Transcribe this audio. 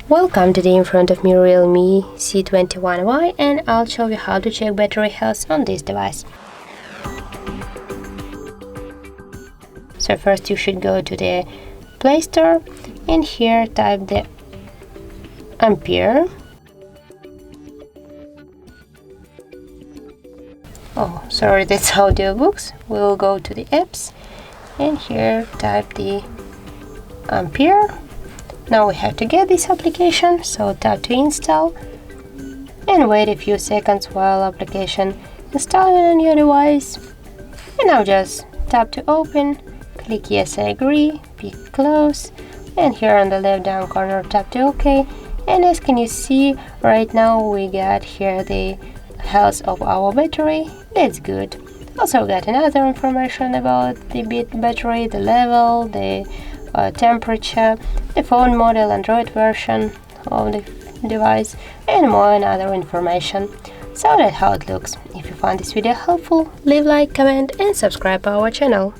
Welcome, today in front of me Realme C21Y, and I'll show you how to check battery health on this device. So first you should go to the Play Store and here type the Ampere. Oh, sorry, that's audiobooks. We'll go to the apps and here type the Ampere. Now we have to get this application, so tap to install and wait a few seconds while application installing on your device. And now just tap to open, click yes I agree, pick close, and here on the left down corner tap to OK. And as can you see, right now we got here the health of our battery. That's good. Also we got another information about the battery, the level, the temperature, the phone model, Android version of the device, and more and other information. So that's how it looks. If you found this video helpful, leave a like, comment and subscribe our channel.